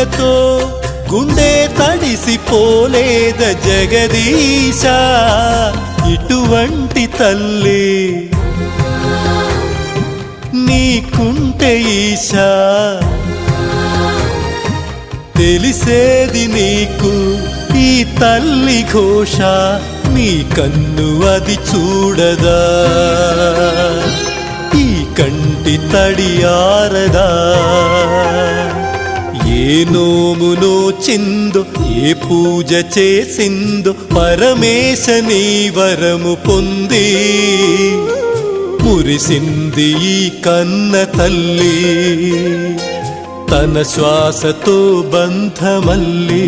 కన్నీళ్లతో గుండె తడిసిపోలేద జగదీశ, ఇటువంటి తల్లి నీకుంటే ఈశా, తెలిసేది నీకు ఈ తల్లి ఘోష, నీ కన్ను అది చూడదా, ఈ కంటి తడి ఆరదా. ఏ నోమునో చిందో, ఏ పూజ చేసిందో, పరమేశ నీ వరము పొంది మురిసింది ఈ కన్న తల్లి, తన శ్వాసతో బంధమల్లి.